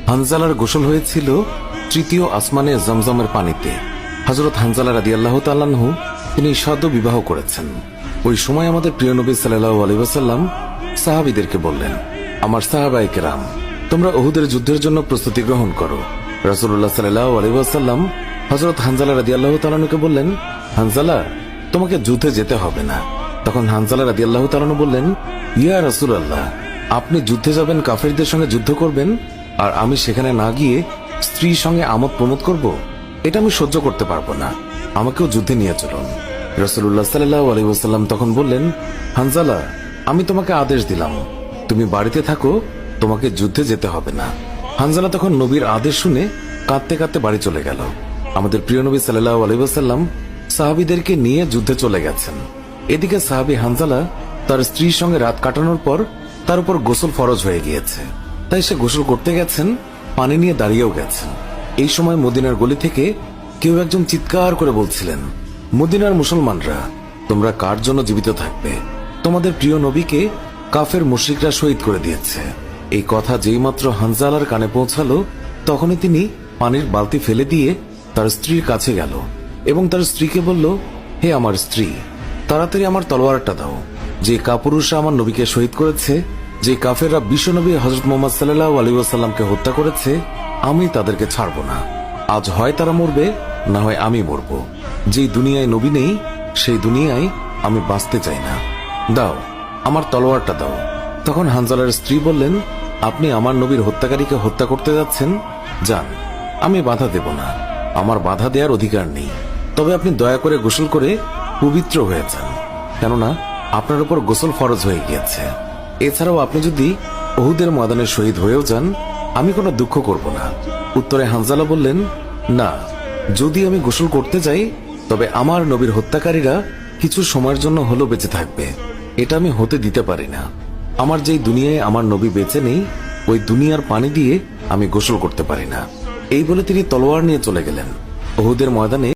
হানজালার গোসল হয়েছিল তৃতীয় আসমানে জমজমের পানিতে। হযরত হানজালা রাদিয়াল্লাহু তাআলা আনহু তিনি সদ্য বিবাহ করেছেন। ওই সময় আমাদের প্রিয় নবী সাল্লাল্লাহু আলাইহি ওয়াসাল্লাম সাহাবীদেরকে বললেন, আমার সাহাবায়ে কেরাম, তোমরা উহুদের যুদ্ধের জন্য প্রস্তুতি গ্রহণ করো। রাসূলুল্লাহ সাল্লাল্লাহু আলাইহি ওয়াসাল্লাম হযরত হানজালা রাদিয়াল্লাহু তাআলা আনহুকে বললেন, হানজালা, তোমাকে যুদ্ধে যেতে হবে না। তখন হানজালা রাদিয়াল্লাহু তাআলা আনহু বললেন, ইয়া রাসূলুল্লাহ, আপনি যুদ্ধে যাবেন, কাফেরদের সঙ্গে যুদ্ধ করবেন, আর আমি সেখানে না গিয়ে স্ত্রীর সঙ্গে আমোদ প্রমোদ করব? এটা আমি সহ্য করতে পারবো না, আমাকেও যুদ্ধে নিয়ে চলুন। রাসূলুল্লাহ সাল্লাল্লাহু আলাইহি ওয়াসাল্লাম তখন বললেন, হানজালা, আমি তোমাকে আদেশ দিলাম, তুমি বাড়িতে থাকো, তোমাকে যুদ্ধে যেতে হবে না। হানজালা তখন নবীর আদেশ শুনে কাঁদতে কাঁদতে বাড়ি চলে গেল। আমাদের প্রিয় নবী সাল্লাল্লাহু আলাইহি ওয়াসাল্লাম সাহাবীদেরকে নিয়ে যুদ্ধে চলে গেছেন। এদিকে সাহাবী হানজালা তার স্ত্রীর সঙ্গে রাত কাটানোর পর তার উপর গোসল ফরজ হয়ে গিয়েছে, তাই সে গোসল করতে গেছেন, পানি নিয়ে দাঁড়িয়েও গেছেন। এই সময় মদিনার গলি থেকে কেউ একজন চিৎকার করে বলছিলেন, মদিনার মুসলমানরা, তোমরা কার জন্য জীবিত থাকবে? তোমাদের প্রিয় নবীকে কাফের মুশরিকরা শহীদ করে দিয়েছে। এই কথা যেই মাত্র হানজালার কানে পৌঁছালো, তখনই তিনি পানির বালতি ফেলে দিয়ে তার স্ত্রীর কাছে গেল এবং তার স্ত্রীকে বলল, হে আমার স্ত্রী, তাড়াতাড়ি আমার তলোয়ারটা দাও। যে কাপুরুষরা আমার নবীকে শহীদ করেছে, যে কাফেররা বিশ্বনবী হযরত মুহাম্মদ সাল্লাল্লাহু আলাইহি ওয়াসাল্লামকে হত্যা করেছে, আমি তাদেরকে ছাড়ব না। আজ হয় তারা মরবে, না হয় আমি মরব। যেই দুনিয়ায় নবী নেই, সেই দুনিয়ায় আমি বাঁচতে চাই না। দাও, আমার তলোয়ারটা দাও। তখন হানজালার স্ত্রী বললেন, আপনি আমার নবীর হত্যাকারীকে হত্যা করতে যাচ্ছেন? যান, আমি বাধা দেব না, আমার বাধা দেওয়ার অধিকার নেই। তবে আপনি দয়া করে গোসল করে পবিত্র হয়ে যান, কেননা আপনার উপর গোসল ফরজ হয়ে গিয়েছে। এছাড়াও আপনি যদি উহুদের ময়দানে শহীদ হয়েও যান, আমি কোনো দুঃখ করব না। উত্তরে হানজালা বললেন, না, যদি আমি গোসল করতে যাই, তবে আমার নবীর হত্যাকারীরা কিছু সময়ের জন্য হলেও বেঁচে থাকবে, এটা আমি হতে দিতে পারি না। আমার যেই দুনিয়ায় আমার নবী বেঁচে নেই, ওই দুনিয়ার পানি দিয়ে আমি গোসল করতে পারি না। এই বলে তিনি তলোয়ার নিয়ে চলে গেলেন। উহুদের ময়দানে